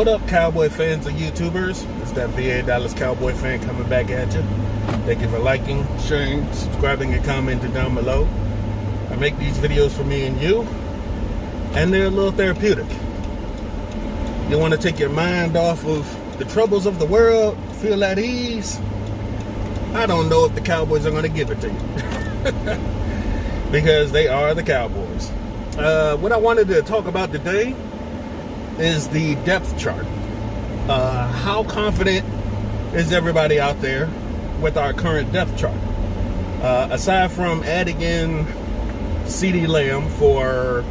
What up, Cowboy fans and YouTubers? It's that VA Dallas Cowboy fan coming back at you. Thank you for liking, sharing, subscribing, and commenting down below. I make these videos for me and you, and they're a little therapeutic. You want to take your mind off of the troubles of the world, feel at ease? I don't know if the Cowboys are going to give it to you. Because they are the Cowboys. What I wanted to talk about today is the depth chart. How confident is everybody out there with our current depth chart? Aside from adding in CeeDee Lamb for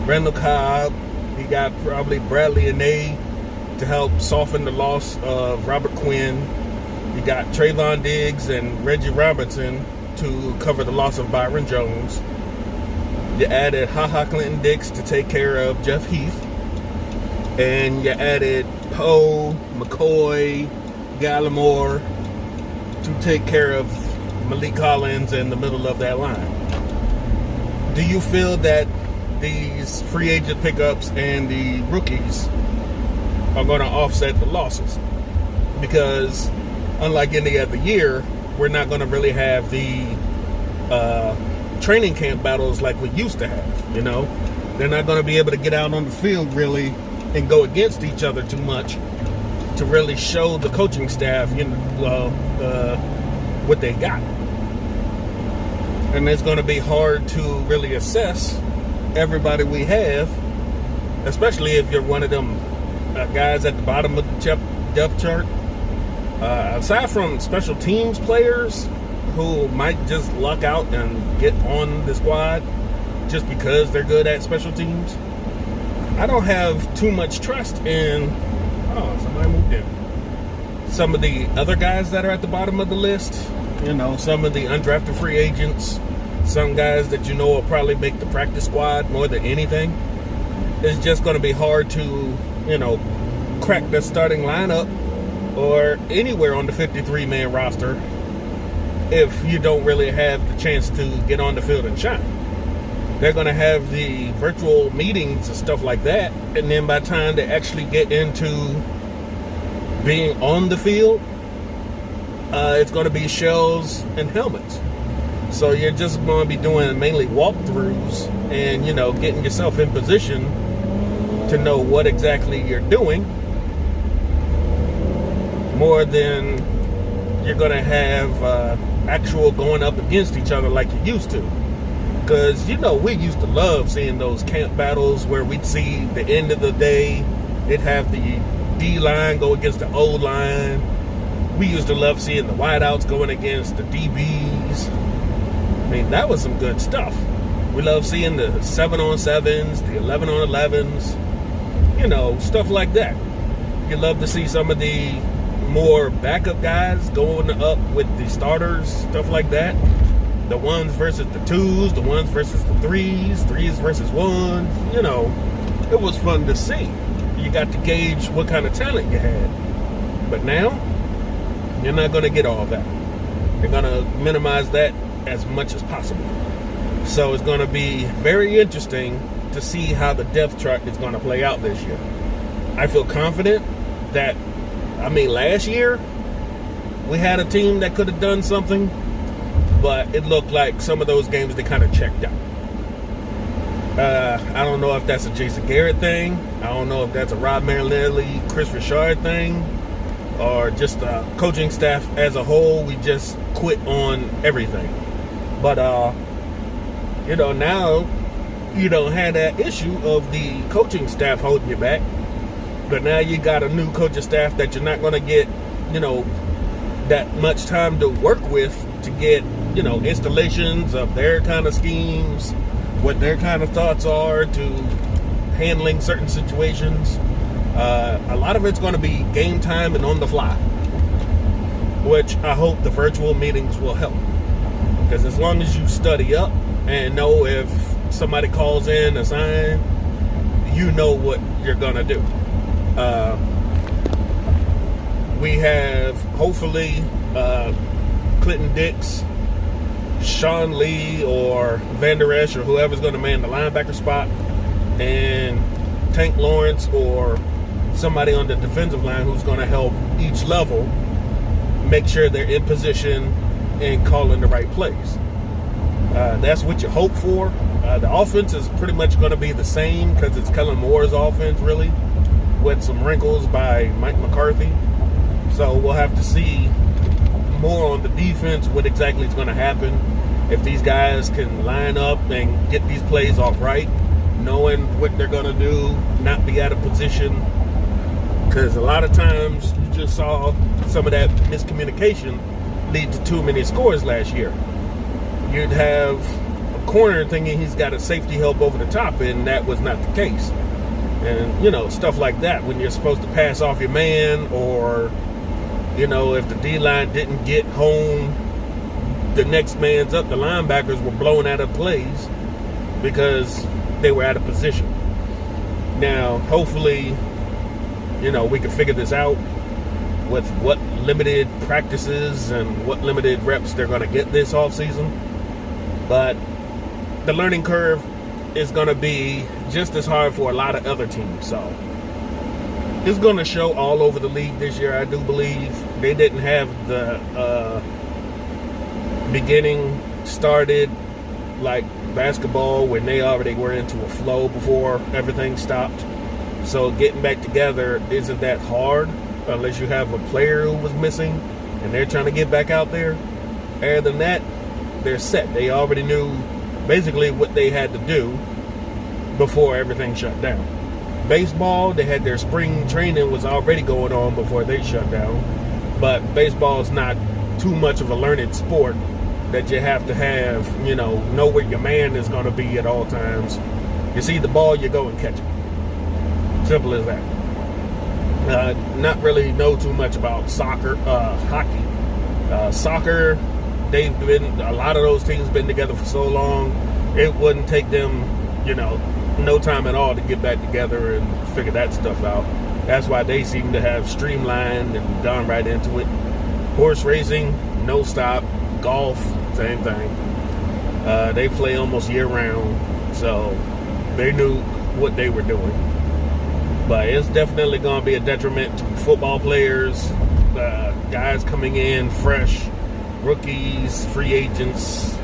Randall Cobb, he got probably Bradley and A to help soften the loss of Robert Quinn. You got Trayvon Diggs and Reggie Robinson to cover the loss of Byron Jones. You added HaHa Clinton-Dix to take care of Jeff Heath. And you added Poe, McCoy, Gallimore to take care of Malik Collins in the middle of that line. Do you feel that these free agent pickups and the rookies are going to offset the losses? Because unlike any other year, we're not going to really have the training camp battles like we used to have. You know, they're not going to be able to get out on the field really and go against each other too much to really show the coaching staff, you know, what they got. And it's going to be hard to really assess everybody we have, especially if you're one of them guys at the bottom of the depth chart. Aside from special teams players who might just luck out and get on the squad just because they're good at special teams, I don't have too much trust in, somebody moved in, some of the other guys that are at the bottom of the list. You know, some of the undrafted free agents, some guys that you know will probably make the practice squad more than anything. It's just going to be hard to, you know, crack the starting lineup or anywhere on the 53-man roster if you don't really have the chance to get on the field and shine. They're going to have the virtual meetings and stuff like that, and then by the time they actually get into being on the field, it's going to be shells and helmets. So you're just going to be doing mainly walkthroughs and, you know, getting yourself in position to know what exactly you're doing, more than you're going to have actual going up against each other like you used to. Because, you know, we used to love seeing those camp battles where we'd see the end of the day, it'd have the D-line go against the O-line. We used to love seeing the wideouts going against the DBs. I mean, that was some good stuff. We love seeing the 7-on-7s, the 11-on-11s, you know, stuff like that. You love to see some of the more backup guys going up with the starters, stuff like that. The ones versus the twos, the ones versus the threes versus ones. You know, it was fun to see. You got to gauge what kind of talent you had. But now, you're not going to get all that. They're going to minimize that as much as possible. So it's going to be very interesting to see how the depth chart is going to play out this year. I feel confident that, last year, we had a team that could have done something, but it looked like some of those games they kind of checked out. I don't know if that's a Jason Garrett thing. I don't know if that's a Rob Marinelli, Chris Richard thing, or just coaching staff as a whole. We just quit on everything. But, you know, now you don't have that issue of the coaching staff holding you back. But now you got a new coaching staff that you're not going to get, you know, that much time to work with to get, you know, installations of their kind of schemes, what their kind of thoughts are to handling certain situations. A lot of it's going to be game time and on the fly, which I hope the virtual meetings will help. Because as long as you study up and know if somebody calls in a sign, you know what you're going to do. We have, hopefully, Clinton Dix, Sean Lee, or Van Der Esch, or whoever's going to man the linebacker spot, and Tank Lawrence or somebody on the defensive line who's going to help each level make sure they're in position and calling the right plays. That's what you hope for. The offense is pretty much going to be the same because it's Kellen Moore's offense, really, with some wrinkles by Mike McCarthy. So we'll have to see more on the defense, what exactly is going to happen. If these guys can line up and get these plays off right, knowing what they're going to do, not be out of position. Because a lot of times you just saw some of that miscommunication lead to too many scores last year. You'd have a corner thinking he's got a safety help over the top, and that was not the case. And, stuff like that when you're supposed to pass off your man, or, if the D-line didn't get home, the next man's up. The linebackers were blown out of plays because they were out of position. Now, hopefully, we can figure this out with what limited practices and what limited reps they're going to get this offseason. But the learning curve is going to be just as hard for a lot of other teams. So it's going to show all over the league this year, I do believe. They didn't have the beginning started like basketball when they already were into a flow before everything stopped. So getting back together isn't that hard unless you have a player who was missing and they're trying to get back out there. Other than that, they're set. They already knew basically what they had to do before everything shut down. Baseball, they had their spring training was already going on before they shut down. But baseball is not too much of a learned sport that you have to have, know where your man is going to be at all times. You see the ball, you go and catch it. Simple as that. Not really know too much about soccer, hockey. Soccer, a lot of those teams been together for so long, it wouldn't take them, no time at all to get back together and figure that stuff out. That's why they seem to have streamlined and gone right into it. Horse racing, no stop. Golf, same thing. They play almost year round, so they knew what they were doing. But it's definitely going to be a detriment to football players, guys coming in fresh, rookies, free agents,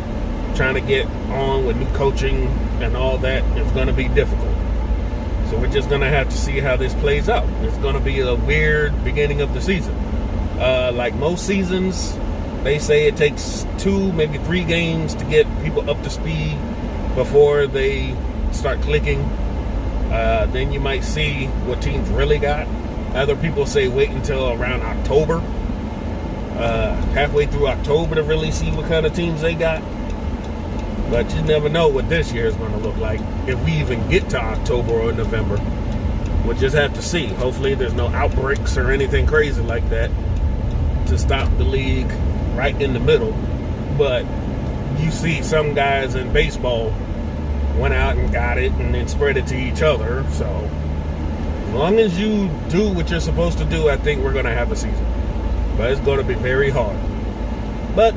trying to get on with new coaching and all that. It's going to be difficult. So we're just going to have to see how this plays out. It's going to be a weird beginning of the season. Like most seasons, they say it takes 2, maybe 3 games to get people up to speed before they start clicking. Then you might see what teams really got. Other people say wait until around October, halfway through October to really see what kind of teams they got. But you never know what this year is going to look like if we even get to October or November. We'll just have to see. Hopefully there's no outbreaks or anything crazy like that to stop the league right in the middle. But you see some guys in baseball went out and got it and then spread it to each other. So as long as you do what you're supposed to do, I think we're going to have a season. But it's going to be very hard. But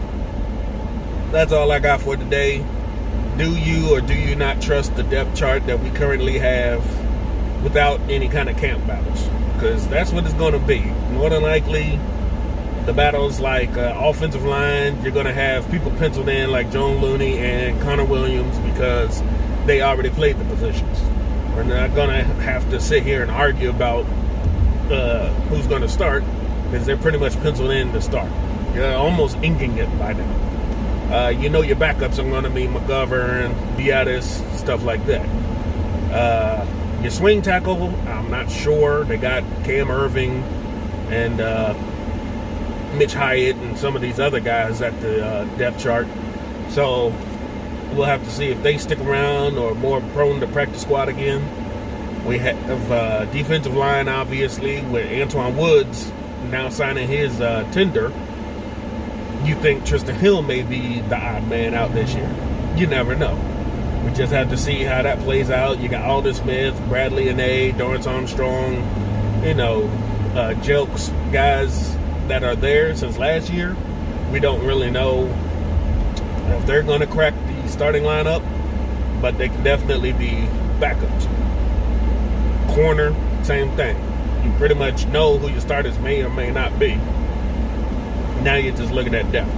that's all I got for today. Do you or do you not trust the depth chart that we currently have without any kind of camp battles? Because that's what it's going to be. More than likely, the battles like offensive line, you're going to have people penciled in like Joan Looney and Connor Williams because they already played the positions. We're not going to have to sit here and argue about who's going to start because they're pretty much penciled in to start. You're almost inking it by now. Your backups are going to be McGovern, Beatis, stuff like that. Your swing tackle, I'm not sure. They got Cam Irving and Mitch Hyatt and some of these other guys at the depth chart. So we'll have to see if they stick around or more prone to practice squad again. We have defensive line, obviously, with Antoine Woods now signing his tender. You think Tristan Hill may be the odd man out this year. You never know. We just have to see how that plays out. You got Alden Smith, Bradley Anae, Dorrance Armstrong, Jelks, guys that are there since last year. We don't really know if they're going to crack the starting lineup, but they can definitely be backups. Corner, same thing. You pretty much know who your starters may or may not be. Now you're just looking at depth.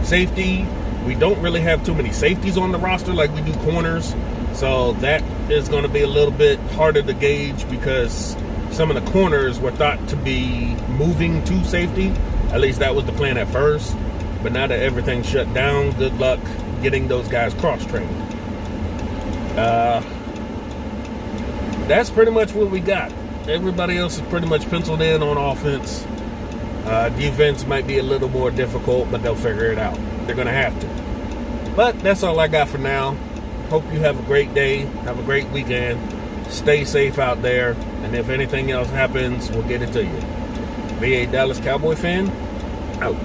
Safety, we don't really have too many safeties on the roster like we do corners. So that is going to be a little bit harder to gauge because some of the corners were thought to be moving to safety. At least that was the plan at first. But now that everything's shut down, good luck getting those guys cross-trained. That's pretty much what we got. Everybody else is pretty much penciled in on offense. Defense might be a little more difficult, but they'll figure it out. They're going to have to. But that's all I got for now. Hope you have a great day. Have a great weekend. Stay safe out there. And if anything else happens, we'll get it to you. Be a Dallas Cowboy fan, out.